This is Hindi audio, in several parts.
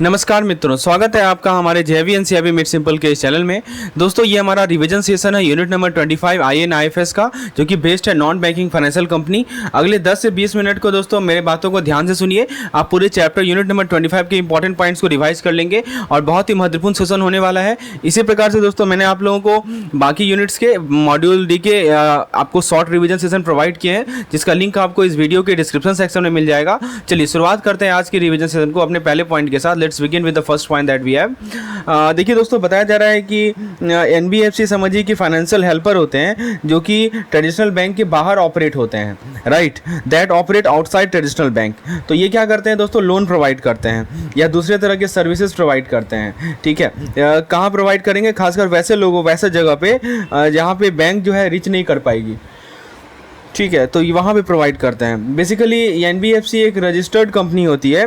नमस्कार मित्रों, स्वागत है आपका हमारे जेवी एनसीईआरटी मेड सिंपल के इस चैनल में। दोस्तों ये हमारा रिवीजन सेशन है यूनिट नंबर 25 INIFS का, जो कि बेस्ड है नॉन बैंकिंग फाइनेंशियल कंपनी। अगले 10 से 20 मिनट को दोस्तों मेरे बातों को ध्यान से सुनिए। आप पूरे चैप्टर यूनिट नंबर 25 के इंपॉर्टेंट पॉइंट्स को रिवाइज कर लेंगे और बहुत ही महत्वपूर्ण सेशन होने वाला है। इसी प्रकार से दोस्तों मैंने आप लोगों को बाकी यूनिट्स के मॉड्यूल डी के आपको शॉर्ट रिविजन सेशन प्रोवाइड किए हैं, जिसका लिंक आपको इस वीडियो के डिस्क्रिप्शन सेक्शन में मिल जाएगा। चलिए शुरुआत करते हैं आज के रिविजन सेशन को अपने पहले पॉइंट के साथ। Let's begin with the first point that we have. देखिए दोस्तों, बताया जा रहा है कि एनबीएफसी समझिए कि फाइनेंशियल हेल्पर होते हैं जो कि ट्रेडिशनल बैंक के बाहर ऑपरेट होते हैं, right, that operate outside traditional bank. तो ये क्या करते हैं दोस्तों, लोन प्रोवाइड करते हैं या दूसरे तरह के सर्विसेज प्रोवाइड करते हैं। ठीक है, कहाँ प्रोवाइड करेंगे? खासकर वैसे लोगों, वैसे जगह पे जहाँ पे बैंक जो है रिच नहीं कर पाएगी। ठीक है, तो वहाँ पे प्रोवाइड करते हैं। बेसिकली एनबीएफसी एक रजिस्टर्ड कंपनी होती है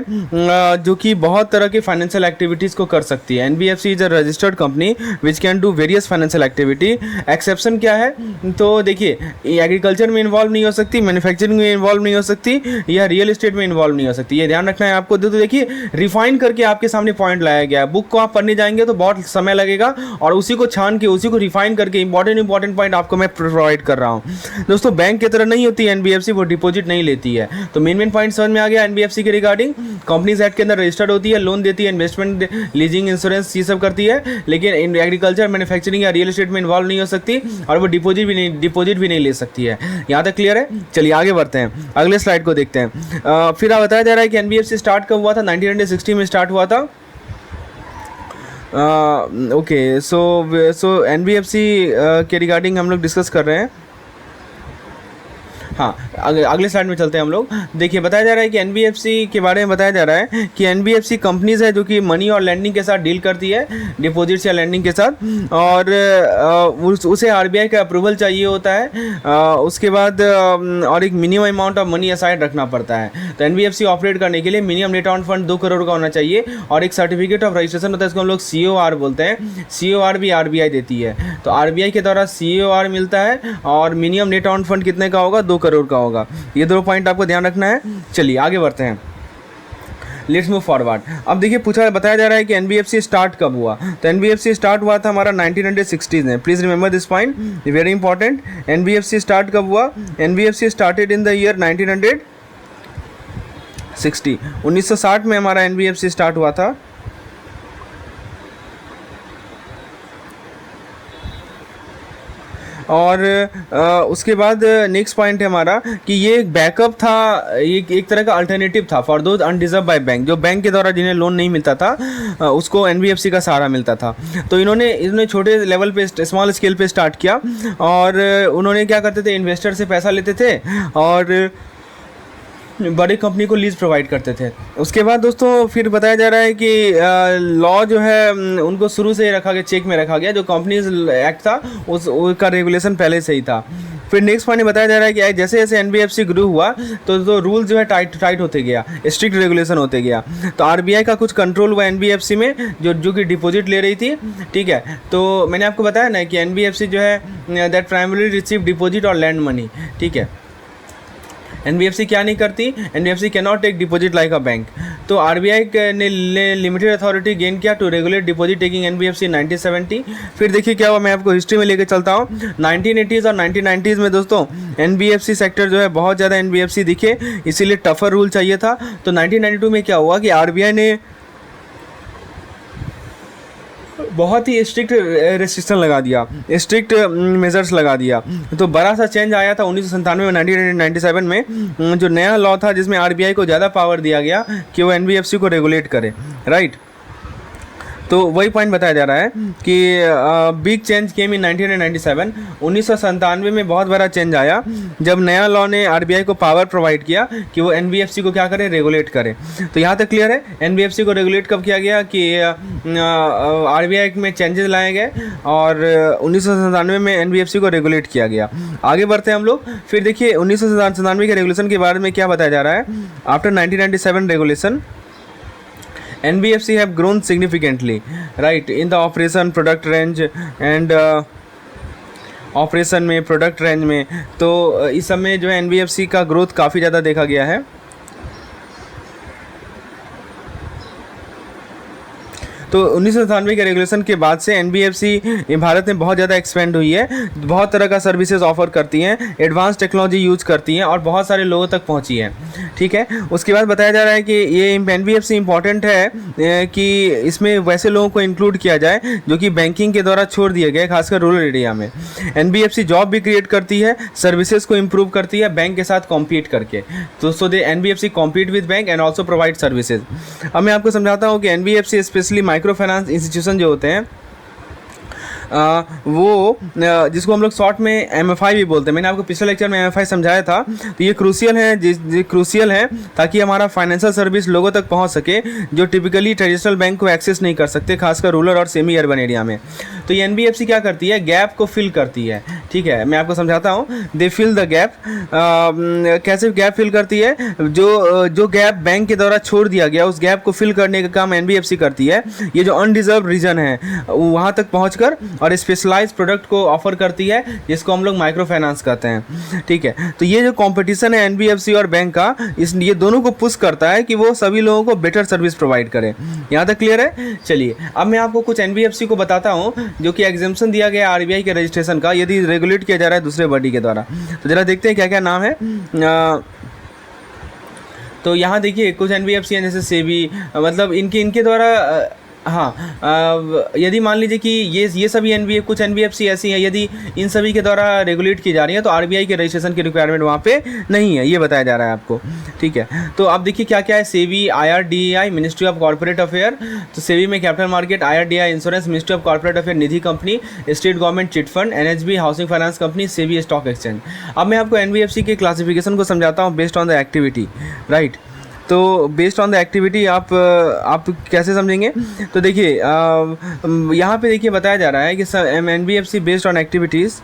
जो कि बहुत तरह की फाइनेंशियल एक्टिविटीज़ को कर सकती है। NBFC is a registered company which can do various financial activity. Exception क्या है? तो देखिए, एग्रीकल्चर में इन्वॉल्व नहीं हो सकती, मैन्युफैक्चरिंग में इन्वॉल्व नहीं हो सकती, या रियल एस्टेट में इन्वॉल्व नहीं हो सकती। ये ध्यान रखना है आपको। तो देखिए, रिफाइन करके आपके सामने पॉइंट लाया गया है। बुक को आप पढ़ने जाएंगे तो बहुत समय लगेगा, और उसी को छान के, उसी को रिफाइन करके इंपॉर्टेंट पॉइंट आपको मैं प्रोवाइड कर रहा हूँ। दोस्तों बैंक की तरह नहीं होती है एनबीएफसी, वो डिपॉजिट नहीं लेती है। तो मेन पॉइंट समझ में आ गया एनबीएफसी के रिगार्डिंग। कंपनीज एक्ट के अंदर रजिस्टर्ड होती है, लोन देती है, इन्वेस्टमेंट, लीजिंग, इंश्योरेंस, ये सब करती है, लेकिन एग्रीकल्चर, मैन्युफैक्चरिंग या रियल एस्टेट में इन्वॉल्व नहीं हो सकती, और वो डिपॉजिट भी नहीं ले सकती है। यहाँ तक क्लियर है? चलिए आगे बढ़ते हैं, अगले स्लाइड को देखते हैं। फिर बताया जा रहा है कि एनबीएफसी स्टार्ट कब हुआ था? 1960 में स्टार्ट हुआ था। ओके, सो एनबीएफसी के रिगार्डिंग हम लोग डिस्कस कर रहे हैं। हाँ, अगले स्लाइड में चलते हैं हम लोग। देखिए, बताया जा रहा है कि एनबीएफसी के बारे में बताया जा रहा है कि एनबीएफसी कंपनीज है जो कि मनी और लैंडिंग के साथ डील करती है, डिपॉजिट्स या लैंडिंग के साथ, और उसे आरबीआई का अप्रूवल चाहिए होता है। उसके बाद और एक minimum amount of money aside रखना पड़ता है। तो एनबीएफसी ऑपरेट करने के लिए minimum net own fund 2 crore का होना चाहिए, और एक सर्टिफिकेट ऑफ रजिस्ट्रेशन होता है, इसको हम लोग COR बोलते हैं। COR भी आरबीआई देती है। तो आरबीआई के द्वारा COR मिलता है, और मिनिमम नेट ऑन फंड कितने का होगा? 2 करोड़ का होगा। ये 2 पॉइंट आपको ध्यान रखना है। चलिए आगे बढ़ते हैं, लेट्स मूव फॉरवर्ड। अब देखिए, बताया जा रहा है कि एनबीएफसी स्टार्ट कब हुआ? तो एनबीएफसी स्टार्ट हुआ था हमारा 1960s में। Please remember this point, very important. NBFC start कब हुआ? NBFC started in the year 1960। 1960 में हमारा एनबीएफसी स्टार्ट हुआ था। और उसके बाद नेक्स्ट पॉइंट है हमारा कि ये एक बैकअप था, एक तरह का अल्टरनेटिव था for those undeserved by bank. जो बैंक के द्वारा जिन्हें लोन नहीं मिलता था, उसको एनबीएफसी का सहारा मिलता था। तो इन्होंने छोटे लेवल पे, स्मॉल स्केल पे स्टार्ट किया, और उन्होंने क्या करते थे, इन्वेस्टर से पैसा लेते थे और बड़ी कंपनी को लीज प्रोवाइड करते थे। उसके बाद दोस्तों फिर बताया जा रहा है कि लॉ जो है उनको शुरू से ही रखा गया, चेक में रखा गया। जो कंपनीज एक्ट था उसका रेगुलेशन पहले से ही था। फिर नेक्स्ट पॉइंट बताया जा रहा है कि जैसे जैसे एनबीएफसी ग्रो हुआ तो रूल जो है टाइट होते गया, स्ट्रिक्ट रेगुलेशन होते गया। तो आरबीआई का कुछ कंट्रोल हुआ एनबीएफसी में, जो कि डिपॉजिट ले रही थी। ठीक है, तो मैंने आपको बताया ना कि एनबीएफसी जो है दैट प्राइमरी रिसीव डिपॉजिट और लैंड मनी। ठीक है, एनबीएफसी क्या नहीं करती? NBFC can not take deposit like a bank. तो आरबीआई ने लिमिटेड अथॉरिटी गेन किया to regulate deposit taking NBFC 1970। फिर देखिए क्या हुआ, मैं आपको हिस्ट्री में लेके चलता हूँ। 1980s और 1990s में दोस्तों एनबीएफसी सेक्टर जो है बहुत ज़्यादा एनबीएफसी दिखे, इसीलिए टफर रूल चाहिए था। तो 1992 में क्या हुआ कि आरबीआई ने बहुत ही स्ट्रिक्ट रेस्ट्रिक्शन लगा दिया, स्ट्रिक्ट मेजर्स लगा दिया। तो बड़ा सा चेंज आया था 1997 में, 1997 में, जो नया लॉ था जिसमें आरबीआई को ज़्यादा पावर दिया गया कि वो एनबीएफसी को रेगुलेट करे, राइट। तो वही पॉइंट बताया जा रहा है कि बिग चेंज केम इन 1997। 1997 में बहुत बड़ा चेंज आया जब नया लॉ ने आरबीआई को पावर प्रोवाइड किया कि वो एनबीएफसी को क्या करे, रेगुलेट करे। तो यहाँ तक क्लियर है। एनबीएफसी को रेगुलेट कब किया गया कि आरबीआई में चेंजेस लाए गए, और 1997 में एनबीएफसी को रेगुलेट किया गया। आगे बढ़ते हैं हम लोग। फिर देखिए 1997 के रेगुलेशन के बारे में क्या बताया जा रहा है। After 1997 regulation, NBFC have grown significantly, right, in the operation, product range and operation में, प्रोडक्ट रेंज में। तो इस समय जो है NBFC का ग्रोथ काफ़ी ज़्यादा देखा गया है। तो 1997 के रेगुलेशन के बाद से एनबीएफसी भारत में बहुत ज़्यादा एक्सपेंड हुई है, बहुत तरह का सर्विसेज ऑफर करती हैं, एडवांस टेक्नोलॉजी यूज करती हैं और बहुत सारे लोगों तक पहुंची है। ठीक है, उसके बाद बताया जा रहा है कि ये एनबीएफसी इंपॉर्टेंट है कि इसमें वैसे लोगों को इंक्लूड किया जाए जो कि बैंकिंग के द्वारा छोड़ दिए गए, खासकर रूरल एरिया में। एनबीएफसी जॉब भी क्रिएट करती है, सर्विसेज को इंप्रूव करती है बैंक के साथ कॉम्पीट करके। तो so they NBFC compete with bank and also provide services. अब मैं आपको समझाता हूँ कि NBFC specially micro finance institution जो होते हैं वो जिसको हम लोग शॉर्ट में एमएफआई भी बोलते हैं, मैंने आपको पिछले लेक्चर में एमएफआई समझाया था। तो ये क्रूशियल है ताकि हमारा फाइनेंशियल सर्विस लोगों तक पहुंच सके जो टिपिकली ट्रेडिशनल बैंक को एक्सेस नहीं कर सकते, खासकर रूरल और सेमी अर्बन एरिया में। तो ये एनबीएफसी क्या करती है, गैप को फिल करती है। ठीक है, मैं आपको समझाता हूँ। दे फिल द गैप। कैसे गैप फिल करती है, जो गैप बैंक के द्वारा छोड़ दिया गया उस गैप को फिल करने का काम एनबीएफसी करती है। ये जो अनडिजर्व रीजन है वहाँ तक पहुँचकर और स्पेशलाइज प्रोडक्ट को ऑफर करती है, जिसको हम लोग माइक्रो फाइनेंस कहते हैं। ठीक है, तो ये जो कंपटीशन है एनबीएफसी और बैंक का, ये दोनों को पुश करता है कि वो सभी लोगों को बेटर सर्विस प्रोवाइड करें। यहाँ तक क्लियर है? चलिए अब मैं आपको कुछ एनबीएफसी को बताता हूँ जो कि एग्जाम्पशन दिया गया आरबीआई के रजिस्ट्रेशन का, यदि रेगुलेट किया जा रहा है दूसरे बॉडी के द्वारा। तो जरा देखते हैं क्या क्या नाम है। तो यहाँ देखिए कुछ एनबीएफसी हैं जैसे सेबी, मतलब इनके द्वारा हाँ, यदि मान लीजिए कि ये सभी कुछ एनबीएफसी ऐसी हैं, यदि इन सभी के द्वारा रेगुलेट की जा रही है तो आरबीआई के रजिस्ट्रेशन की रिक्वायरमेंट वहाँ पे नहीं है, ये बताया जा रहा है आपको। ठीक है, तो अब देखिए क्या क्या है। SEBI, IRDAI, ministry of corporate affair. तो सेबी में capital market, IRDAI insurance, ministry of corporate affair Nidhi company, state government chit fund, NHB housing finance company, SEBI stock exchange. अब मैं आपको एनबीएफसी के क्लासिफिकेशन को समझाता हूँ based on the activity, right. तो बेस्ड ऑन द एक्टिविटी आप कैसे समझेंगे? तो देखिए यहाँ पे देखिए बताया जा रहा है कि NBFC based on activities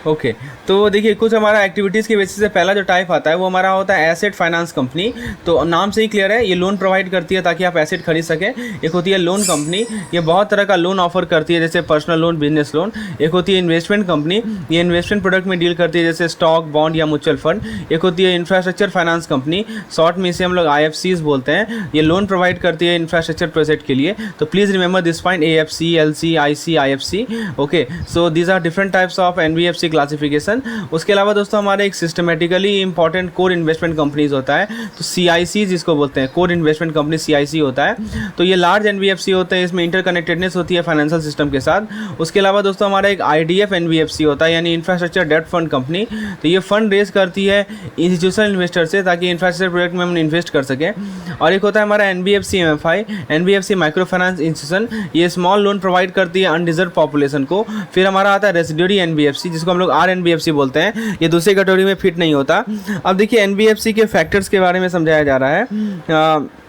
okay तो देखिए कुछ हमारा एक्टिविटीज़ के बेसिस से पहला जो टाइप आता है वो हमारा होता है एसेट फाइनेंस कंपनी। तो नाम से ही क्लियर है, ये लोन प्रोवाइड करती है ताकि आप एसेट खरीद सकें। एक होती है लोन कंपनी, ये बहुत तरह का लोन ऑफर करती है जैसे पर्सनल लोन, बिजनेस लोन। एक होती है इन्वेस्टमेंट कंपनी, ये इन्वेस्टमेंट प्रोडक्ट में डील करती है जैसे स्टॉक, बॉन्ड या म्यूचुअल फंड। एक होती है इंफ्रास्ट्रक्चर फाइनेंस कंपनी, शॉर्ट में इसे हम लोग IFCs बोलते हैं। ये लोन प्रोवाइड करती है इंफ्रास्ट्रक्चर प्रोजेक्ट के लिए। तो please remember this point, AFC, LC, IC, IFC। Okay, so these are different types of NBFC classification. उसके अलावा दोस्तों हमारे एक systematically important core investment companies होता है, तो CIC जिसको बोलते हैं, कोर इन्वेस्टमेंट कंपनी CIC होता है। तो ये लार्ज NBFC होते हैं, इसमें इंटरकनेक्टेडनेस होती है फाइनेंशियल सिस्टम के साथ। उसके अलावा दोस्तों हमारा एक IDF NBFC होता है, यानी इंफ्रास्ट्रक्चर डेट फंड कंपनी। तो ये फंड रेज करती है इंस्टीट्यूशनल इन्वेस्टर से ताकि इंफ्रास्ट्रक्चर प्रोजेक्ट में हम इन्वेस्ट कर सकें। और एक होता है हमारा NBFC MFI, NBFC micro finance institution, ये स्मॉल लोन प्रोवाइड करती है अनडिजर्व पॉपुलेशन को। फिर हमारा आता है रेसिड्यूरी NBFC जिसको हम लोग RNBFC बोलते हैं, ये दूसरी कैटेगरी में फिट नहीं होता। अब देखिए NBFC के फैक्टर्स के बारे में समझाया जा रहा है।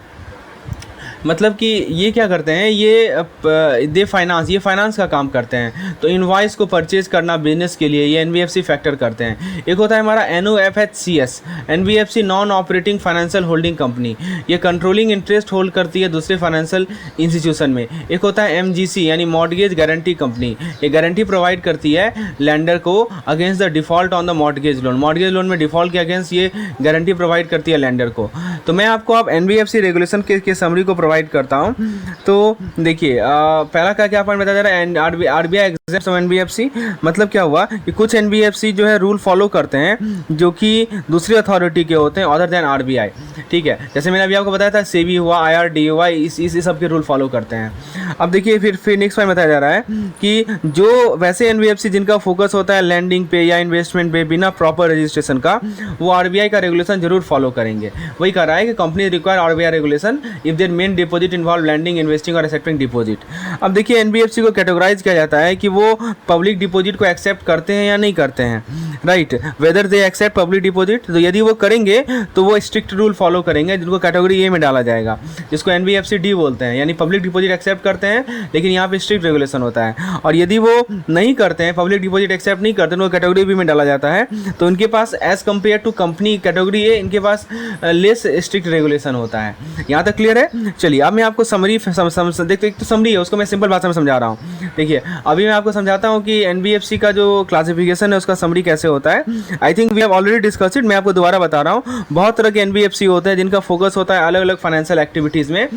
मतलब कि ये क्या करते हैं, ये फाइनेंस का काम करते हैं। तो इनवॉइस को परचेज करना बिजनेस के लिए ये NBFC फैक्टर करते हैं। एक होता है हमारा NOFHCS, NBFC non operating financial holding company, ये कंट्रोलिंग इंटरेस्ट होल्ड करती है दूसरे फाइनेंशियल इंस्टीट्यूशन में। एक होता है MGC यानी मॉर्गेज गारंटी कंपनी, ये गारंटी प्रोवाइड करती है लैंडर को against the default on the mortgage loan. Mortgage loan में डिफॉल्ट के अगेंस्ट ये गारंटी प्रोवाइड करती है लैंडर को। तो मैं आपको अब NBFC रेगुलेशन के समरी को प्रोवाइड करता हूं। तो देखिए पहला क्या पॉइंट बताया जा रहा है, आरबीआई एग्जेम्प्ट NBFC। मतलब क्या हुआ कि कुछ NBFC जो है रूल फॉलो करते हैं जो कि दूसरी अथॉरिटी के होते हैं अदर देन आरबीआई। ठीक है, जैसे मैंने अभी आपको बताया था सेबी हुआ, IRDAI, इस सब के रूल फॉलो करते हैं। अब देखिए फिर नेक्स्ट पॉइंट बताया जा रहा है कि जो वैसे NBFC जिनका फोकस होता है लैंडिंग पे या इन्वेस्टमेंट पे बिना प्रॉपर रजिस्ट्रेशन का, वो आरबीआई का रेगुलेशन जरूर फॉलो करेंगे। वही कह रहा है कि company require RBI regulation if their main deposit involve lending, investing और एक्सेप्टिंग डिपॉजिट। अब देखिए NBFC को कैटेगराइज किया जाता है कि वो पब्लिक डिपॉजिट को एक्सेप्ट करते हैं या नहीं करते हैं। Right, whether they accept public deposit, तो यदि वो करेंगे तो वो स्ट्रिक्ट रूल फॉलो करेंगे जिनको कैटेगरी ए में डाला जाएगा, जिसको एनबीएफसी डी बोलते हैं, यानी पब्लिक डिपॉजिट एक्सेप्ट करते हैं लेकिन यहाँ पे स्ट्रिक्ट रेगुलेशन होता है। और यदि वो नहीं करते हैं, पब्लिक डिपॉजिट एक्सेप्ट नहीं करते, उनको कैटेगरी बी में डाला जाता है, तो इनके पास as compare to company category A इनके पास लेस स्ट्रिक्ट रेगुलेशन होता है। यहाँ तक क्लियर है? चलिए अब मैं आपको समरी देखते, एक तो समरी है उसको मैं सिंपल भाषा में समझा रहा हूँ। देखिए अभी मैं आपको समझाता हूँ कि एनबीएफसी का जो क्लासिफिकेशन है उसका समरी कैसे होता है। I think we have already discussed it, मैं आपको दोबारा बता रहा हूँ। बहुत तरह के एनबीएफसी होते हैं जिनका फोकस होता है अलग अलग फाइनेंशियल एक्टिविटीज़ में,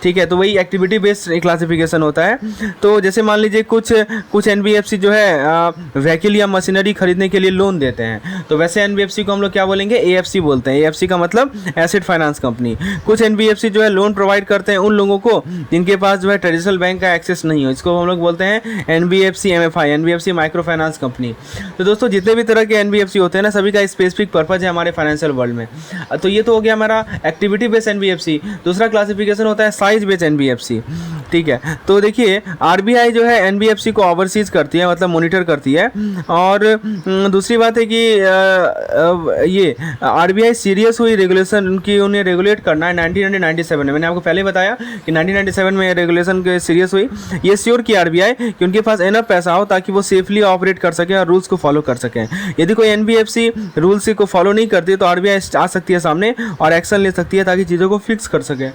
ठीक है, तो वही एक्टिविटी बेस्ड क्लासिफिकेशन होता है। तो जैसे मान लीजिए कुछ एनबीएफसी जो है व्हीकल या मशीनरी खरीदने के लिए लोन देते हैं, तो वैसे एनबीएफसी को हम लोग क्या बोलेंगे? एएफसी बोलते हैं। एएफसी का मतलब एसेट फाइनेंस कंपनी। कुछ एनबीएफसी जो है लोन प्रोवाइड करते हैं उन लोगों को जिनके पास जो है ट्रेडिशनल बैंक का एक्सेस नहीं हो, इसको हम लोग बोलते हैं NBFC MFI, NBFC micro finance company. तो दोस्तों जितने भी तरह के एनबीएफसी होते हैं ना, सभी का स्पेसिफिक पर्पज है हमारे फाइनेंशियल वर्ल्ड में। तो ये तो हो गया हमारा एक्टिविटी बेस्ड एनबीएफसी। दूसरा क्लासिफिकेशन होता है साइज बेस्ड एनबीएफसी, ठीक है। तो देखिए आरबीआई जो है एनबीएफसी को ओवरसीज करती है, मतलब मॉनिटर करती है। और दूसरी बात है कि ये आरबीआई सीरियस हुई रेगुलेशन उनकी, उन्हें रेगुलेट करना है 1997 में। मैंने आपको पहले बताया कि 1997 में रेगुलेशन के सीरियस हुई। ये श्योर किया आरबीआई कि उनके पास एनफ पैसा हो ताकि वो सेफली ऑपरेट कर सकें और रूल्स को फॉलो कर सकें। यदि कोई एनबीएफसी रूल्स को फॉलो नहीं करती तो आरबीआई आ सकती है सामने और एक्शन ले सकती है ताकि चीज़ों को फिक्स कर सके।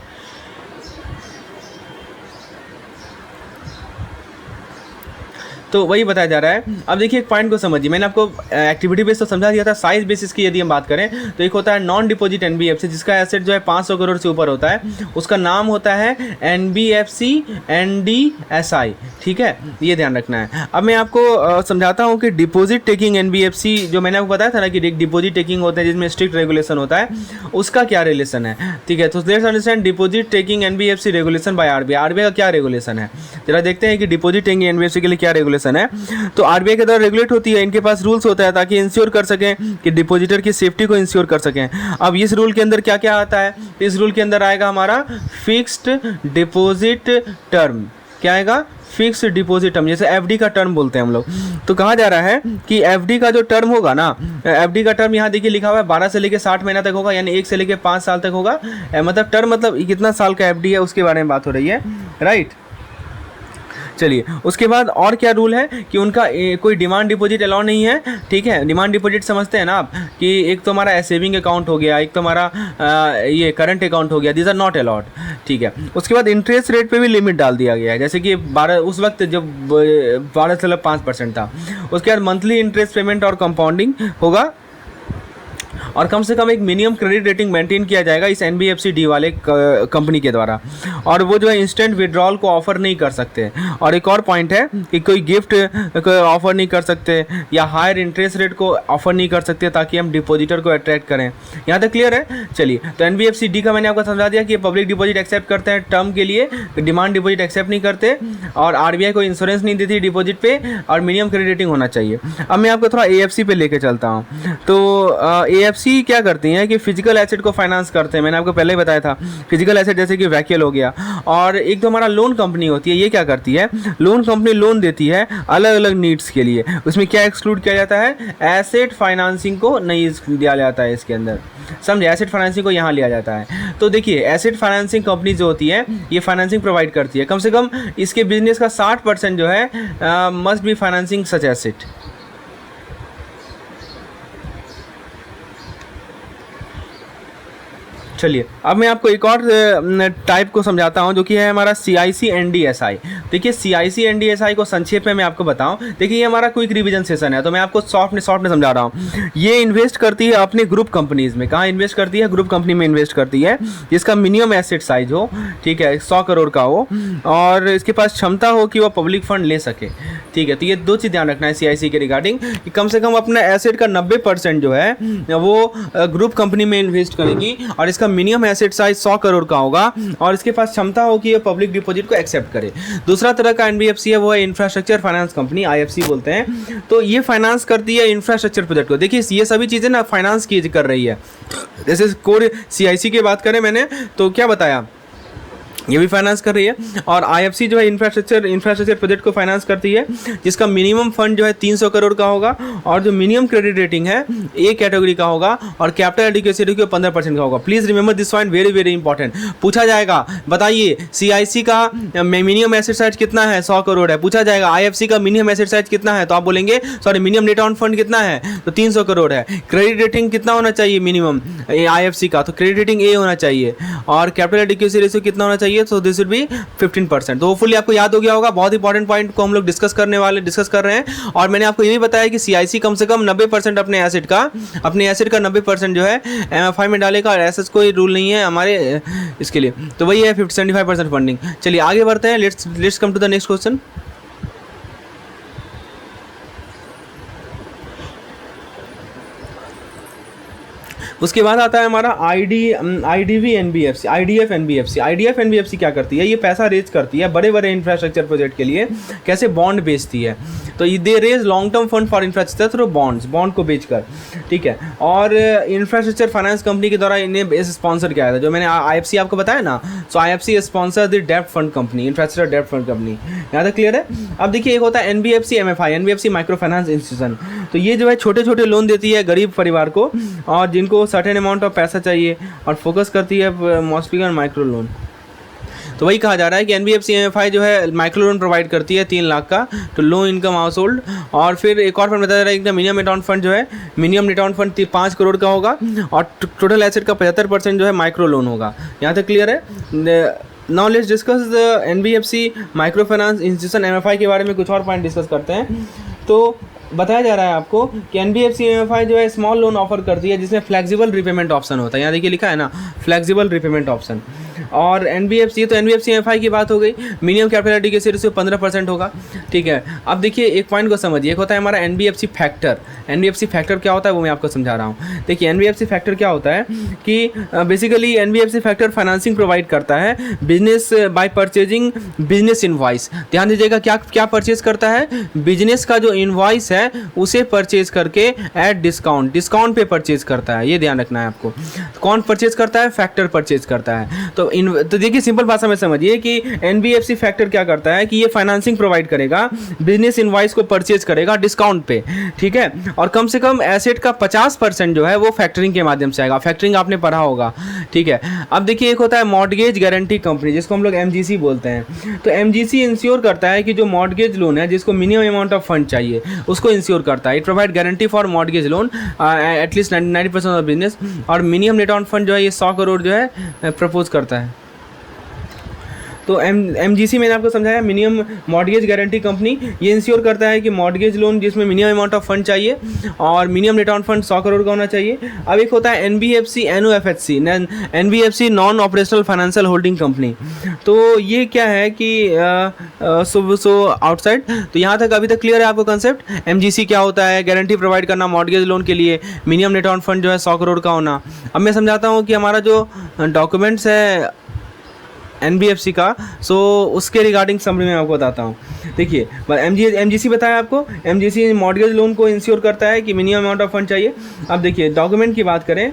तो वही बताया जा रहा है। अब देखिए एक पॉइंट को समझिए, मैंने आपको एक्टिविटी बेस तो समझा दिया था। साइज बेसिस की यदि हम बात करें तो एक होता है नॉन डिपॉजिट एनबीएफसी जिसका एसेट जो है 500 करोड़ से ऊपर होता है, उसका नाम होता है एनबीएफसी एनडीएसआई, ठीक है, ये ध्यान रखना है। अब मैं आपको समझाता हूँ कि डिपॉजिट टेकिंग एनबीएफसी जो मैंने आपको बताया था ना कि डिपॉजिट टेकिंग होता है जिसमें स्ट्रिक्ट रेगुलेशन होता है, उसका क्या रिलेशन है, ठीक है। तो let's understand deposit taking NBFC regulation by RBI. RBI का क्या रेगुलेशन है, जरा देखते हैं कि डिपॉजिट टेकिंग एनबीएफसी के लिए क्या रेगुलेशन है। तो आरबीआई के द्वारा रेगुलेट होती है, इनके पास रूल्स होता है ताकि इंश्योर कर सकें कि डिपॉजिटर की सेफ्टी को इंश्योर कर सकें। अब इस रूल के अंदर क्या क्या आता है? इस रूल के अंदर आएगा हमारा फिक्स्ड डिपॉजिट टर्म। क्या आएगा? फिक्स्ड डिपॉजिट टर्म, जैसे एफडी का टर्म बोलते हैं हम लोग। तो कहा जा रहा है कि एफडी का जो टर्म होगा ना, एफडी का टर्म यहाँ देखिए लिखा हुआ है 12 से लेकर 60 महीना तक होगा, यानी 1 से लेकर 5 साल तक होगा। मतलब टर्म मतलब कितना साल का एफडी है उसके बारे में बात हो रही है, राइट। चलिए उसके बाद और क्या रूल है कि उनका कोई डिमांड डिपॉजिट अलाउ नहीं है, ठीक है। डिमांड डिपॉजिट समझते हैं ना आप कि एक तो हमारा सेविंग अकाउंट हो गया, एक तो हमारा ये करंट अकाउंट हो गया, दीज आर नॉट अलाउड, ठीक है। उसके बाद इंटरेस्ट रेट पे भी लिमिट डाल दिया गया है, जैसे कि 12 उस वक्त जब 12.5% था। उसके बाद मंथली इंटरेस्ट पेमेंट और कंपाउंडिंग होगा और कम से कम एक मिनिमम क्रेडिट रेटिंग मेंटेन किया जाएगा इस एनबीएफसी डी वाले कंपनी के द्वारा। और वो जो है इंस्टेंट विड्रॉल को ऑफर नहीं कर सकते। और एक और पॉइंट है कि कोई गिफ्ट को ऑफर नहीं कर सकते या हायर इंटरेस्ट रेट को ऑफर नहीं कर सकते ताकि हम डिपॉजिटर को अट्रैक्ट करें। यहाँ तक क्लियर है? चलिए तो एनबीएफसी डी का मैंने आपको समझा दिया कि पब्लिक डिपॉजिट एक्सेप्ट करते हैं टर्म के लिए, डिमांड डिपॉजिट एक्सेप्ट नहीं करते और आरबीआई को इंश्योरेंस नहीं देती डिपॉजिट पे और मिनिमम क्रेडिट रेटिंग होना चाहिए। अब मैं आपको थोड़ा एएफसी पे लेके चलता हूँ। तो एएफसी क्या करती हैं कि फिजिकल एसेट को फाइनेंस करते हैं। मैंने आपको पहले ही बताया था फिजिकल एसेट जैसे कि व्हीकल हो गया। और एक तो हमारा लोन कंपनी होती है, ये क्या करती है? लोन कंपनी लोन देती है अलग अलग नीड्स के लिए। उसमें क्या एक्सक्लूड किया जाता है? एसेट फाइनेंसिंग को नहीं दिया जाता है इसके अंदर, समझे? एसेट फाइनेंसिंग को यहाँ लिया जाता है। तो देखिए एसेट फाइनेंसिंग कंपनी जो होती है ये फाइनेंसिंग प्रोवाइड करती है। कम से कम इसके बिजनेस का 60% जो है must be financing such asset. चलिए अब मैं आपको एक और टाइप को समझाता हूं जो कि है हमारा CIC NDSI। देखिए CIC NDSI को संक्षेप में मैं आपको बताऊं। देखिए ये हमारा क्विक रिवीजन सेशन है तो मैं आपको शॉर्ट में समझा रहा हूं। ये इन्वेस्ट करती है अपने ग्रुप कंपनीज में। कहाँ इन्वेस्ट करती है? ग्रुप कंपनी में इन्वेस्ट करती है जिसका मिनिमम एसेट साइज हो, ठीक है, 100 करोड़ का हो और इसके पास क्षमता हो कि वो पब्लिक फंड ले सके, ठीक है। तो ये दो चीज़ ध्यान रखना है CIC के रिगार्डिंग कि कम से कम अपना एसेट का 90% जो है वो ग्रुप कंपनी में इन्वेस्ट करेगी और इसका मिनिमम एसेट साइज 100 करोड़ का होगा और इसके पास क्षमता हो कि ये पब्लिक डिपॉजिट को एक्सेप्ट करे। दूसरा तरह का एनबीएफसी है वो है इंफ्रास्ट्रक्चर फाइनेंस कंपनी, IFC बोलते हैं। तो ये फाइनेंस करती है इंफ्रास्ट्रक्चर प्रोजेक्ट को। देखिए ये सभी चीज़ें ना फाइनेंस की कर रही है। जैसे कोर CIC की बात करें मैंने तो क्या बताया ये भी फाइनेंस कर रही है। और आईएफसी जो है इंफ्रास्ट्रक्चर प्रोजेक्ट को फाइनेंस करती है, जिसका मिनिमम फंड जो है 300 करोड़ का होगा, और जो मिनिमम क्रेडिट रेटिंग है ए कैटेगरी का होगा, और कैपिटल एडिक्वेसी रेशियो 15% का होगा। Please remember this point, very very important. पूछा जाएगा, बताइए सीआईसी का मिनिमम एसेट साइज कितना है, 100 करोड़ है। पूछा जाएगा आईएफसी का मिनिमम एसेट साइज कितना है, तो आप बोलेंगे sorry minimum net own fund कितना है, तो 300 करोड़ है। क्रेडिट रेटिंग कितना होना चाहिए मिनिमम आईएफसी का, तो क्रेडिट रेटिंग ए होना चाहिए। और कैपिटल एडिक्वेसी रेशियो कितना होना चाहिए, तो दिस विल बी 15%। तो होपफुली आपको याद हो गया होगा। बहुत इंपॉर्टेंट पॉइंट को हम लोग डिस्कस कर रहे हैं। और मैंने आपको ये भी बताया कि सीआईसी कम से कम 90% अपने एसेट का 90% जो है एमएफआई में डालेगा, और ऐसा कोई रूल नहीं है हमारे इसके लिए, तो वही है 75% फंडिंग। चलिए आगे बढ़ते हैं, let's come to the next question. उसके बाद आता है हमारा आईडीएफ एनबीएफसी क्या करती है, ये पैसा रेज करती है बड़े बड़े इंफ्रास्ट्रक्चर प्रोजेक्ट के लिए। कैसे, बॉन्ड बेचती है। तो they raise long term fund for infrastructure through bond को बेचकर, ठीक है। और इंफ्रास्ट्रक्चर फाइनेंस कंपनी के द्वारा इन्हें स्पॉन्सर किया था, जो मैंने आईएफसी आपको बताया ना। सो आईएफसी स्पॉन्सर द डेब्ट फंड कंपनी, इंफ्रास्ट्रक्चर डेब्ट फंड कंपनी। यहाँ तक क्लियर है। अब देखिए, एक होता है NBFC MFI, NBFC micro finance institution. तो ये जो है छोटे छोटे लोन देती है गरीब परिवार को, और जिनको सर्टेन अमाउंट ऑफ पैसा चाहिए, और फोकस करती है मोस्टली ऑन माइक्रो लोन। तो वही कहा जा रहा है कि एनबीएफसी एमएफआई जो है माइक्रो लोन प्रोवाइड करती है 3 लाख का, तो लो इनकम हाउस होल्ड। और फिर एक और फंड बताया जा रहा है कि मिनिमम नेट ऑन फंड जो है, minimum net own fund 5 crore का होगा, और टोटल एसेट का 75% जो है माइक्रो लोन होगा। यहाँ तक क्लियर है। Now let's discuss the NBFC micro finance institution MFI के बारे में कुछ और पॉइंट डिस्कस करते हैं। तो बताया जा रहा है आपको कि एनबीएफसी एमएफआई जो है स्मॉल लोन ऑफर करती है, जिसमें फ्लेक्सिबल रिपेमेंट ऑप्शन होता है। यहाँ देखिए लिखा है ना, फ्लेक्सिबल रिपेमेंट ऑप्शन। और एनबीएफसी एमएफआई की बात हो गई। मिनिमम कैपिटल एडिक्वेसी रेशियो 15% होगा, ठीक है। अब देखिए एक पॉइंट को समझिए, एक होता है हमारा एनबीएफसी फैक्टर। एनबीएफसी फैक्टर क्या होता है वो मैं आपको समझा रहा हूँ। देखिए एनबीएफसी फैक्टर क्या होता है कि basically NBFC factor financing provide करता है business by purchasing business invoice. ध्यान दीजिएगा, क्या क्या परचेज करता है, बिजनेस का जो इनवॉइस है उसे परचेज करके एट डिस्काउंट पे परचेज करता है। ये ध्यान रखना है आपको। कौन परचेज करता है, फैक्टर परचेज करता है। तो देखिए सिंपल भाषा में समझिए कि एनबीएफसी फैक्टर क्या करता है कि ये फाइनेंसिंग प्रोवाइड करेगा, बिजनेस इनवॉइस को परचेज करेगा डिस्काउंट पे, ठीक है। और कम से कम एसेट का 50% जो है वो फैक्टरिंग के माध्यम से आएगा। फैक्टरिंग आपने पढ़ा होगा, ठीक है। अब देखिए एक होता है मॉर्गेज गारंटी कंपनी, जिसको हम लोग एमजीसी बोलते हैं। तो एमजीसी इंश्योर करता है कि जो मॉर्गेज लोन है, जिसको मिनिमम अमाउंट ऑफ फंड चाहिए, उसको इंश्योर करता है। It provide guarantee for mortgage loan at least 90% of business. और मिनिमम नेट ऑन फंड जो है ये 100 करोड़ जो है प्रपोज करता है। तो एमजीसी मैंने आपको समझाया, मिनिमम मॉर्गेज गारंटी कंपनी। ये इंश्योर करता है कि मॉर्गेज लोन जिसमें मिनिमम अमाउंट ऑफ फंड चाहिए और minimum net own fund 100 crore का होना चाहिए। अब एक होता है NBFC NOFHC, NBFC non operational financial holding company. तो ये क्या है कि सो आउटसाइड। तो यहाँ तक अभी तक क्लियर है आपको कंसेप्ट। एमजीसी क्या होता है, गारंटी प्रोवाइड करना मॉर्गेज लोन के लिए, मिनिमम नेट ऑन फंड जो है 100 करोड़ का होना। अब मैं समझाता हूँ कि हमारा जो डॉक्यूमेंट्स है एनबीएफसी का, सो उसके रिगार्डिंग समरी में आपको बताता हूँ। देखिए एमजीसी बताया आपको, एमजीसी मॉर्गेज लोन को इंश्योर करता है कि मिनिमम अमाउंट ऑफ फंड चाहिए। अब देखिए डॉक्यूमेंट की बात करें,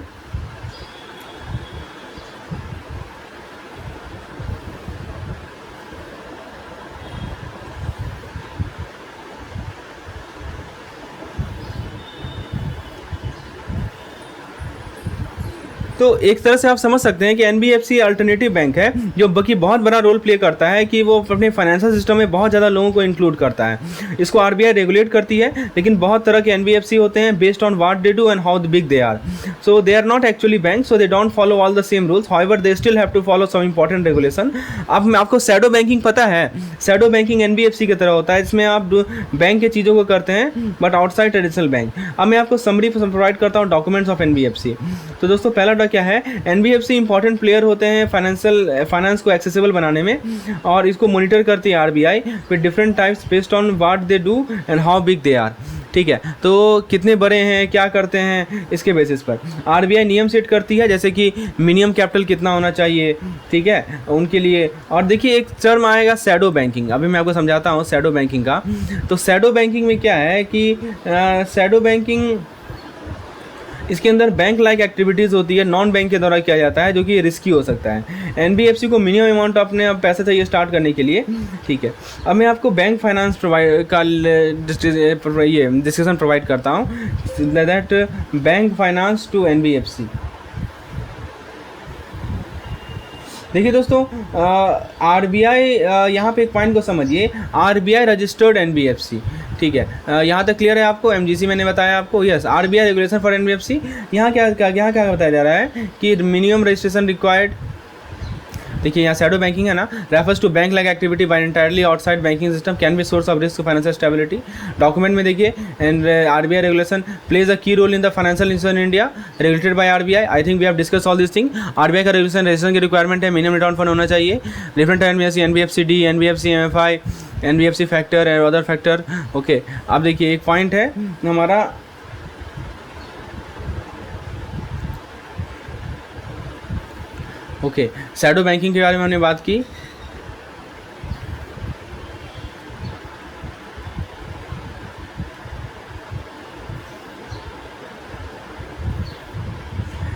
तो एक तरह से आप समझ सकते हैं कि एनबीएफसी अल्टरनेटिव बैंक है, जो बाकी बहुत बड़ा रोल प्ले करता है कि वो अपने फाइनेंशियल सिस्टम में बहुत ज़्यादा लोगों को इंक्लूड करता है। इसको आरबीआई रेगुलेट करती है, लेकिन बहुत तरह के एनबीएफसी होते हैं based on what they do and how big they are. So they are not actually bank, so they don't follow all the same rules, however they still have to follow some important regulation. अब आपको शैडो बैंकिंग पता है, शैडो बैंकिंग एनबीएफसी की तरह होता है, इसमें आप बैंक के चीज़ों को करते हैं बट आउटसाइड ट्रेडिशनल बैंक। अब मैं आपको समरी प्रोवाइड करता हूँ डॉक्यूमेंट्स ऑफ एनबीएफसी। तो दोस्तों पहला क्या है, एनबीएफसी इंपॉर्टेंट प्लेयर होते हैं फाइनेंस को एक्सेसिबल बनाने में, और इसको मॉनिटर करती है RBI with different types based on what they do and how big they are. ठीक है, तो कितने बड़े हैं, क्या करते हैं, इसके बेसिस पर आरबीआई नियम सेट करती है, जैसे कि मिनिमम कैपिटल कितना होना चाहिए, ठीक है, उनके लिए। और देखिए एक टर्म आएगा शैडो बैंकिंग, अभी मैं आपको समझाता हूँ शैडो बैंकिंग का। तो शैडो बैंकिंग में क्या है कि शैडो बैंकिंग इसके अंदर बैंक लाइक एक्टिविटीज़ होती है, नॉन बैंक के द्वारा किया जाता है, जो कि रिस्की हो सकता है। एनबीएफसी को मिनिमम अमाउंट अपने अब पैसा चाहिए स्टार्ट करने के लिए, ठीक है। अब मैं आपको बैंक फाइनेंस प्रोवाइड का ये डिस्कशन प्रोवाइड करता हूँ, that bank finance to NBFC. देखिए दोस्तों, आरबीआई, यहाँ पे एक पॉइंट को समझिए, आरबीआई रजिस्टर्ड एनबीएफसी, ठीक है। यहाँ तक क्लियर है आपको? एमजीसी मैंने बताया आपको, yes. RBI regulation for NBFC, यहाँ क्या बताया जा रहा है कि मिनिमम रजिस्ट्रेशन रिक्वायर्ड। देखिए यहाँ शैडो बैंकिंग है ना, refers to bank like activity by entirely outside banking system can be source of risk to financial stability. Document में देखिए, and RBI regulation plays a key role in the financial institution in India regulated by RBI. I think we have discuss all this thing. RBI का रजिस्ट्रेशन की रिक्वायरमेंट है, मिनिमम रिटर्न फंड होना चाहिए, different NBFC, NBFC D, NBFC MFI, NBFC factor और अदर फैक्टर। ओके, अब देखिए एक पॉइंट है हमारा, ओके, शैडो बैंकिंग के बारे में हमने बात की।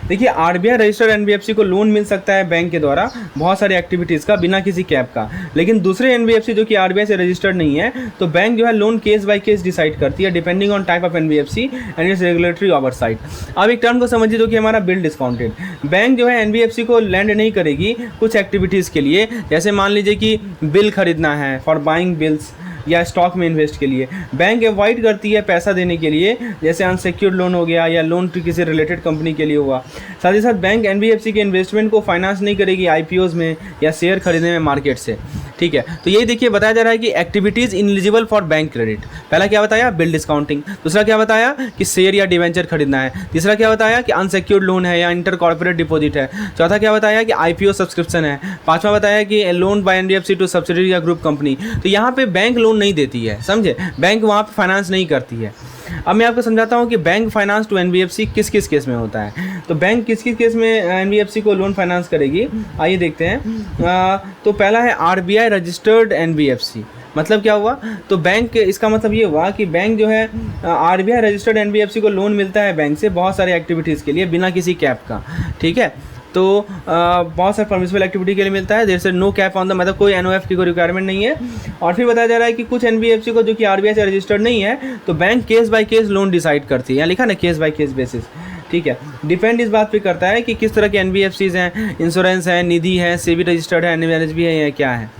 देखिए आरबीआई रजिस्टर्ड एनबीएफसी को लोन मिल सकता है बैंक के द्वारा बहुत सारी एक्टिविटीज़ का बिना किसी कैप का, लेकिन दूसरे एनबीएफसी जो कि आरबीआई से रजिस्टर्ड नहीं है, तो बैंक जो है loan case by case decide करती है depending on type of NBFC and it's regulatory oversight. अब एक टर्म को समझिए जो कि हमारा बिल डिस्काउंटेड। बैंक जो है एनबीएफसी को लैंड नहीं करेगी कुछ एक्टिविटीज़ के लिए, जैसे मान लीजिए कि बिल खरीदना है फॉर बाइंग बिल्स, या स्टॉक में इन्वेस्ट के लिए बैंक अवॉइड करती है पैसा देने के लिए, जैसे अनसिक्योर्ड लोन हो गया या लोन किसी रिलेटेड कंपनी के लिए हुआ। साथ ही साथ बैंक एनबीएफसी के इन्वेस्टमेंट को फाइनेंस नहीं करेगी आईपीओज में या शेयर खरीदने में मार्केट से, ठीक है। तो यही देखिए बताया जा रहा है कि activities ineligible for bank credit. पहला क्या बताया? Bill discounting. दूसरा क्या बताया कि शेयर या डिवेंचर खरीदना है। तीसरा क्या बताया कि अनसिक्योर्ड लोन है या इंटर कॉर्पोरेट डिपॉजिट है। चौथा क्या बताया कि आईपीओ सब्सक्रिप्शन है। पांचवा बताया कि loan by NBFC to subsidiary या ग्रुप कंपनी। तो यहाँ पे बैंक लोन नहीं देती है, समझे, बैंक वहाँ पे फाइनेंस नहीं करती है। अब मैं आपको समझाता हूँ कि बैंक फाइनेंस टू एनबीएफसी किस किस केस में होता है। तो बैंक किस किस केस में एनबीएफसी को लोन फाइनेंस करेगी, आइए देखते हैं। तो पहला है आरबीआई रजिस्टर्ड एनबीएफसी। मतलब क्या हुआ? तो बैंक, इसका मतलब ये हुआ कि बैंक जो है आरबीआई रजिस्टर्ड एनबीएफसी को लोन मिलता है बैंक से बहुत सारे एक्टिविटीज़ के लिए बिना किसी कैप का, ठीक है। तो बहुत सारे परमिसिबल एक्टिविटी के लिए मिलता है, देयर से नो कैप ऑन द, मतलब कोई एनओएफ की कोई रिक्वायरमेंट नहीं है। और फिर बताया जा रहा है कि कुछ एनबीएफसी को जो कि आरबीआई से रजिस्टर्ड नहीं है, तो bank case by case loan decide करती है। यहाँ लिखा ना केस बाय केस बेसिस, ठीक है। डिपेंड इस बात पे करता है कि किस तरह के एनबीएफसीज हैं, इंश्योरेंस है, निधि है, सेबी रजिस्टर्ड है, एनबीएफसी है या क्या है,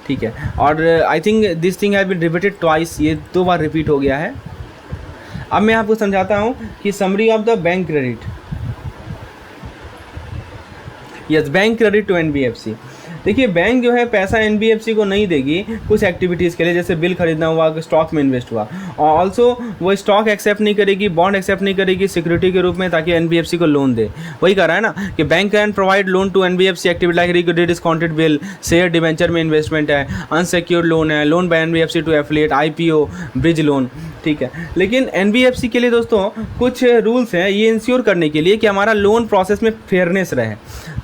ठीक है। और I think this thing has been repeated twice, ये 2 बार रिपीट हो गया है। अब मैं आपको समझाता हूँ कि summary of the bank credit, yes, bank credit to NBFC. देखिए बैंक जो है पैसा एनबीएफसी को नहीं देगी कुछ एक्टिविटीज़ के लिए, जैसे बिल खरीदना हुआ, स्टॉक में इन्वेस्ट हुआ, और ऑल्सो वो स्टॉक एक्सेप्ट नहीं करेगी, बॉन्ड एक्सेप्ट नहीं करेगी सिक्योरिटी के रूप में ताकि एनबीएफसी को लोन दे। वही कह रहा है ना कि bank can provide loan to NBFC activity like discounted bill, share debenture में इन्वेस्टमेंट है, अनसिक्योर्ड लोन है, loan by NBFC to affiliate, IPO, bridge loan, ठीक है। लेकिन एनबीएफसी के लिए दोस्तों कुछ रूल्स हैं ये इंश्योर करने के लिए कि हमारा लोन प्रोसेस में फेयरनेस रहे,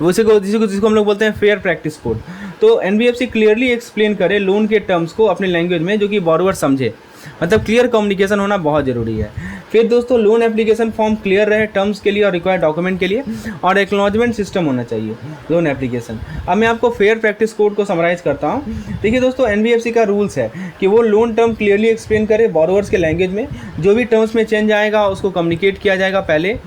जिसको हम लोग बोलते हैं फेयर प्रैक्टिस कोड। तो एनबीएफसी क्लियरली एक्सप्लेन करे लोन के टर्म्स को अपने लैंग्वेज में जो कि बॉरोवर समझे, मतलब क्लियर कम्युनिकेशन होना बहुत ज़रूरी है। फिर दोस्तों लोन एप्लीकेशन फॉर्म क्लियर रहे टर्म्स के लिए और रिक्वायर्ड डॉक्यूमेंट के लिए, और एक्नॉलेजमेंट सिस्टम होना चाहिए लोन एप्लीकेशन। अब मैं आपको फेयर प्रैक्टिस कोड को समराइज करता हूँ। देखिए दोस्तों एनबीएफसी का रूल्स है कि वो लोन टर्म क्लियरली एक्सप्लेन करे बॉरोवर्स के लैंग्वेज में, जो भी टर्म्स में चेंज आएगा उसको कम्युनिकेट किया जाएगा पहले,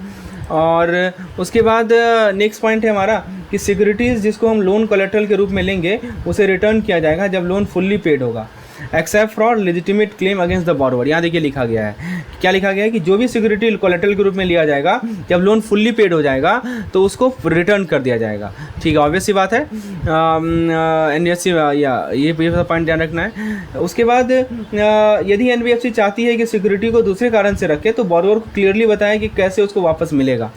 और उसके बाद नेक्स्ट पॉइंट है हमारा कि सिक्योरिटीज़ जिसको हम लोन कोलेटरल के रूप में लेंगे उसे रिटर्न किया जाएगा जब लोन फुल्ली पेड होगा, except for legitimate claim against the borrower. यहाँ देखिए लिखा गया है, क्या लिखा गया है कि जो भी सिक्योरिटी कोलेटरल के रूप में लिया जाएगा जब लोन फुल्ली पेड हो जाएगा तो उसको रिटर्न कर दिया जाएगा, ठीक है, ऑब्वियस सी बात है। एनबीएफसी ये पॉइंट ध्यान रखना है। उसके बाद यदि एनबीएफसी चाहती है कि सिक्योरिटी को दूसरे कारण से रखे तो बॉरोवर को क्लियरली बताएं कि कैसे उसको वापस मिलेगा,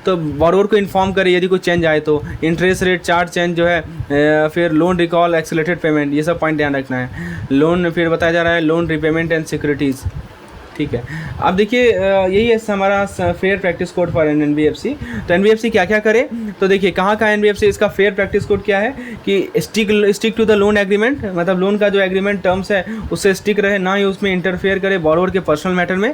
तो बॉरोवर को इन्फॉर्म करे यदि कोई चेंज आए तो, इंटरेस्ट रेट चार्ज चेंज जो है, फिर लोन रिकॉल, एक्सेलरेटेड पेमेंट, ये सब पॉइंट ध्यान रखना है। लोन फिर बताया जा रहा है लोन रिपेमेंट एंड सिक्योरिटीज़, ठीक है। अब देखिए यही है हमारा fair practice code for NBFC. तो एनबीएफसी क्या क्या करे, तो देखिए कहाँ का एनबीएफसी इसका फेयर प्रैक्टिस कोड क्या है कि stick to the loan agreement, मतलब लोन का जो एग्रीमेंट टर्म्स है उससे स्टिक रहे, ना ही उसमें इंटरफेयर करे बॉरोवर के पर्सनल मैटर में,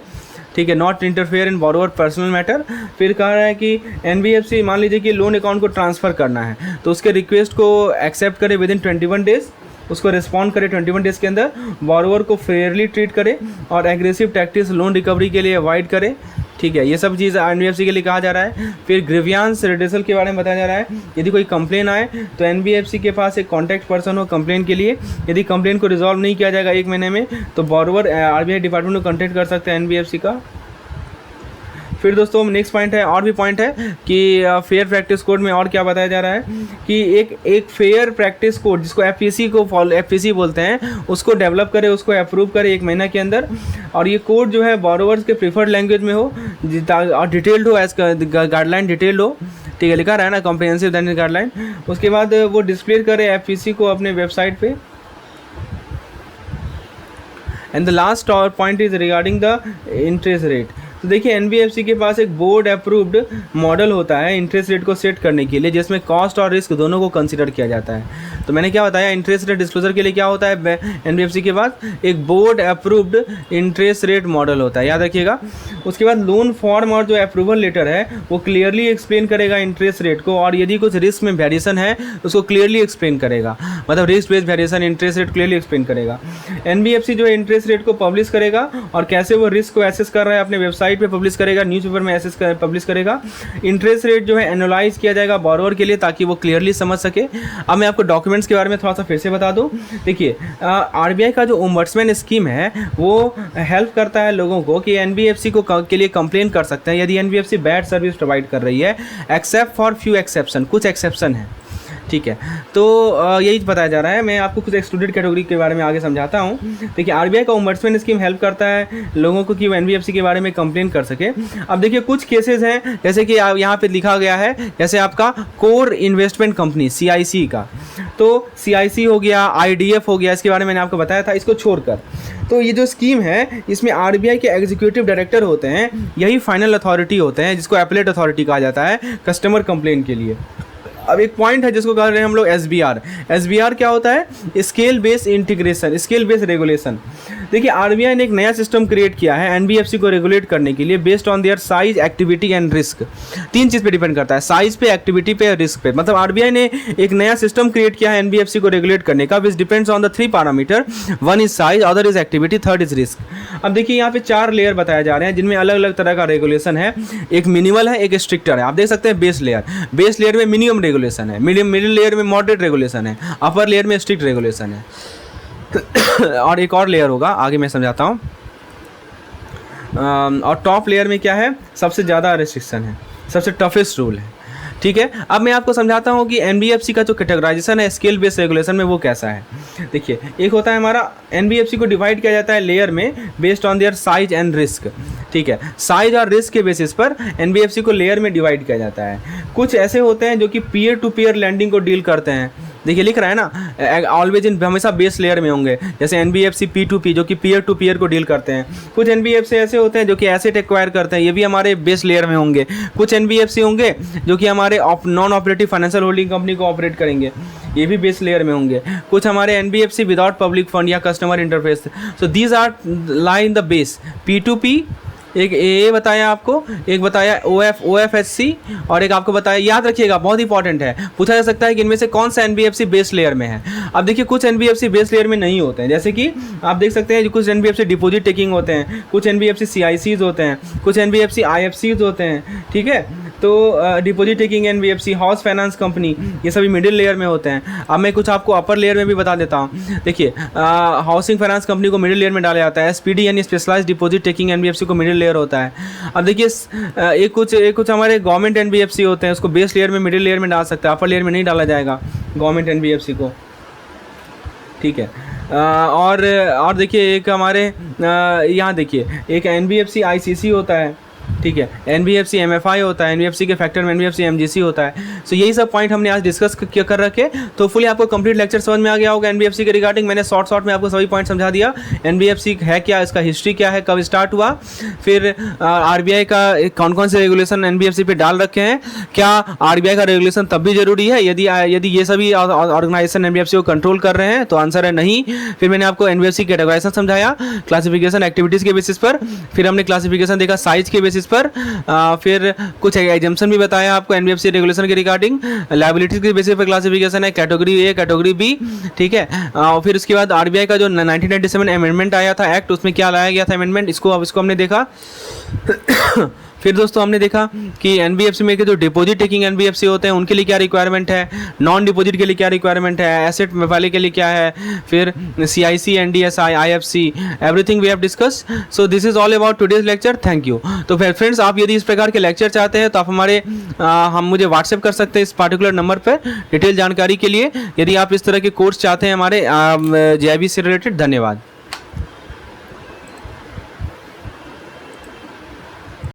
ठीक है, not interfere in borrower personal matter. फिर कह रहा है कि एनबीएफसी मान लीजिए कि लोन अकाउंट को ट्रांसफ़र करना है तो उसके रिक्वेस्ट को एक्सेप्ट करे विद इन 21 डेज, उसको रिस्पॉन्ड करे 21 डेज़ के अंदर, बोरोवर को फेयरली ट्रीट करे और एग्रेसिव टैक्टिक्स लोन रिकवरी के लिए अवॉइड करे। ठीक है, ये सब चीज़ एनबीएफसी के लिए कहा जा रहा है। फिर ग्रीवियांस रिड्रेसल के बारे में बताया जा रहा है, यदि कोई कंप्लेन आए तो एनबीएफसी के पास एक कॉन्टैक्ट पर्सन हो कंप्लेन के लिए। यदि कंप्लेन को रिजॉल्व नहीं किया जाएगा 1 महीने में तो बोरोवर आरबीआई डिपार्टमेंट को कॉन्टैक्ट कर सकते हैं एनबीएफसी का। फिर दोस्तों नेक्स्ट पॉइंट है, और भी पॉइंट है कि फेयर प्रैक्टिस कोड में और क्या बताया जा रहा है कि एक फेयर प्रैक्टिस कोड जिसको एफपीसी बोलते हैं उसको डेवलप करे, उसको अप्रूव करे 1 महीना के अंदर, और ये कोड जो है बोरोवर्स के प्रीफर्ड लैंग्वेज में हो और डिटेल्ड हो, एज गाइडलाइन डिटेल्ड हो। ठीक है, लिखा रहा है ना कॉम्प्रिहेंसिव गाइडलाइन। उसके बाद वो डिस्प्ले करे एफपीसी को अपने वेबसाइट पे। And the last point is regarding the interest rate. तो देखिए एनबीएफसी के पास एक बोर्ड अप्रूव्ड मॉडल होता है इंटरेस्ट रेट को सेट करने के लिए, जिसमें कॉस्ट और रिस्क दोनों को कंसीडर किया जाता है। तो मैंने क्या बताया, इंटरेस्ट रेट डिस्क्लोजर के लिए क्या होता है एनबीएफसी के पास, एक board approved interest rate model होता है, याद रखिएगा। उसके बाद लोन फॉर्म और जो अप्रूवल लेटर है वो क्लियरली एक्सप्लेन करेगा इंटरेस्ट रेट को, और यदि कुछ रिस्क में वेरिएशन है उसको क्लियरली एक्सप्लेन करेगा, मतलब risk based variation interest rate clearly explain करेगा। एनबीएफसी जो इंटरेस्ट रेट को पब्लिश करेगा और कैसे वो रिस्क को एसेस कर रहा है अपने वेबसाइट पे पब्लिश करेगा, न्यूज़पेपर में पब्लिश करेगा। इंटरेस्ट रेट जो है एनालाइज किया जाएगा बोरोवर के लिए ताकि वो क्लियरली समझ सके। अब मैं आपको डॉक्यूमेंट्स के बारे में थोड़ा सा फिर से बता दूं। देखिए आरबीआई का जो ओम्बड्समैन स्कीम है वो हेल्प करता है लोगों को कि एनबीएफसी को के लिए कंप्लेन कर सकते हैं यदि एनबीएफसी बैड सर्विस प्रोवाइड कर रही है, एक्सेप्ट फॉर फ्यू एक्सेप्शन, कुछ एक्सेप्शन है। ठीक है, तो यही बताया जा रहा है। मैं आपको कुछ एक्सक्लूडेड कैटेगरी के बारे में आगे समझाता हूँ। देखिए आरबीआई का ओम्बड्समैन स्कीम हेल्प करता है लोगों को कि वो एनबीएफसी के बारे में कंप्लेन कर सके। अब देखिए कुछ केसेस हैं, जैसे कि यहाँ पे लिखा गया है, जैसे आपका कोर इन्वेस्टमेंट कंपनी सीआईसी का, तो सीआईसी हो गया, आईडीएफ हो गया, इसके बारे में मैंने आपको बताया था। इसको छोड़कर तो ये जो स्कीम है इसमें आरबीआई के एग्जीक्यूटिव डायरेक्टर होते हैं, यही फाइनल अथॉरिटी होते हैं, जिसको एपलेट अथॉरिटी कहा जाता है कस्टमर कंप्लेन के लिए। अब एक पॉइंट है जिसको कह रहे हैं हम लोग एसबीआर। एसबीआर क्या होता है, scale based integration, scale based regulation. देखिए आरबीआई ने एक नया सिस्टम क्रिएट किया है एनबीएफसी को रेगुलेट करने के लिए, based on their size, activity and risk. 3 चीज़ पे डिपेंड करता है, साइज पे, एक्टिविटी पे, रिस्क पे। मतलब आरबीआई ने एक नया सिस्टम क्रिएट किया है एनबीएफसी को रेगुलेट करने का, which depends on the 3 parameter, 1 is size, other is activity, 3rd is risk. अब देखिए यहाँ पे 4 लेयर बताए जा रहे हैं जिनमें अलग अलग तरह का रेगुलेशन है। एक मिनिमल है, एक स्ट्रिक्टर है। आप देख सकते हैं बेस लेयर, बेस लेयर में मिनिमम रेगुलेशन है, मिडिल लेयर में मॉडरेट रेगुलेशन है, अपर लेयर में स्ट्रिक्ट रेगुलेशन है और एक और लेयर होगा, आगे मैं समझाता हूँ। और टॉप लेयर में क्या है, सबसे ज़्यादा रेस्ट्रिक्शन है, सबसे टफेस्ट रूल है। ठीक है, अब मैं आपको समझाता हूँ कि एनबीएफसी का जो कैटेगराइजेशन है स्केल बेस्ड रेगुलेशन में वो कैसा है। देखिए एक होता है हमारा, एनबीएफसी को डिवाइड किया जाता है लेयर में based on their size and risk. ठीक है, साइज और रिस्क के बेसिस पर एनबीएफसी को लेयर में डिवाइड किया जाता है। कुछ ऐसे होते हैं जो कि पीयर टू पीयर लैंडिंग को डील करते हैं। देखिए लिख रहा है ना, ऑलवेज इन, हमेशा बेस लेयर में होंगे, जैसे एनबीएफसी P2P जो कि पीयर टू पीयर को डील करते हैं। कुछ एनबीएफसी ऐसे होते हैं जो कि एसेट एक्वायर करते हैं, ये भी हमारे बेस लेयर में होंगे। कुछ एनबीएफसी होंगे जो कि हमारे non operative financial holding company को ऑपरेट करेंगे, ये भी बेस लेयर में होंगे। कुछ हमारे एनबीएफसी विदाउट पब्लिक फंड या customer interface, so these are lie in the base P2P। एक ए बताया आपको, एक बताया OFSC और एक आपको बताया, याद रखिएगा बहुत इंपॉर्टेंट है, पूछा जा सकता है कि इनमें से कौन सा एनबीएफसी बेस लेयर में है। अब देखिए कुछ एनबीएफसी बेस लेयर में नहीं होते हैं, जैसे कि आप देख सकते हैं कुछ एनबीएफसी डिपॉजिट टेकिंग होते हैं, कुछ एनबीएफसी CICs होते हैं, कुछ एनबीएफसी IFCs होते हैं। ठीक है, तो deposit taking NBFC, house finance company, ये सभी मिडिल लेयर में होते हैं। अब मैं कुछ आपको अपर लेयर में भी बता देता हूँ। देखिए हाउसिंग फाइनेंस कंपनी को मिडिल लेयर में डाला जाता है, SPD यानी स्पेशलाइज डिपॉजिट टेकिंग एनबीएफसी को मिडिल लेयर होता है। अब देखिए एक कुछ हमारे गवर्नमेंट एनबीएफसी होते हैं, उसको बेस लेयर में, मिडिल लेयर में डाल सकते हैं, अपर लेयर में नहीं डाला जाएगा गवर्नमेंट एनबीएफसी को। ठीक है, और देखिए एक हमारे यहाँ देखिए एक एनबीएफसी ICC होता है। ठीक है, एनबीएफसी MFI होता है, एनबीएफसी के फैक्टर में एनबीएफसी MGC होता है। सो यही सब पॉइंट हमने आज डिस्कस कर रखे। तो फुली आपको कंप्लीट लेक्चर समझ में आ गया होगा एनबीएफसी के रिगार्डिंग। मैंने शॉर्ट में आपको सभी पॉइंट समझा दिया। एनबीएफसी है क्या, इसका हिस्ट्री क्या है, कब स्टार्ट हुआ, फिर आरबीआई का कौन कौन से रेगुलेशन एनबीएफसी पे डाल रखे हैं, क्या आरबीआई का रेगुलेशन तब भी जरूरी है यदि ये सभी ऑर्गेनाइजेशन एनबीएफसी को कंट्रोल कर रहे हैं, तो आंसर है नहीं। फिर मैंने आपको एनबीएफसी कैटेगराइजेशन समझाया क्लासिफिकेशन एक्टिविटीज़ के बेसिस पर, फिर हमने क्लासिफिकेशन देखा साइज के बेसिस पर, फिर कुछ एग्जाम्पशन भी बताया आपको एनबीएफसी रेगुलेशन के रिगार्डिंग। लायबिलिटीज के बेसिस पर क्लासिफिकेशन है, कैटेगरी ए, कैटेगरी बी, ठीक है। फिर उसके बाद आरबीआई का जो 1997 अमेंडमेंट आया था एक्ट, उसमें क्या लाया गया था अमेंडमेंट, इसको हमने देखा। फिर दोस्तों हमने देखा कि एनबीएफसी में के जो डिपॉजिट टेकिंग एनबीएफसी होते हैं उनके लिए क्या रिक्वायरमेंट है, नॉन डिपॉजिट के लिए क्या रिक्वायरमेंट है, एसेट वाले के लिए क्या है, फिर CIC, NDSI, IFC, everything we have discuss. So this is all about today's lecture. Thank you. तो फिर फ्रेंड्स, आप यदि इस प्रकार के लेक्चर चाहते हैं तो आप हम मुझे व्हाट्सएप कर सकते हैं इस पार्टिकुलर नंबर पर डिटेल जानकारी के लिए, यदि आप इस तरह के कोर्स चाहते हैं हमारे जेआईबी से रिलेटेड। धन्यवाद।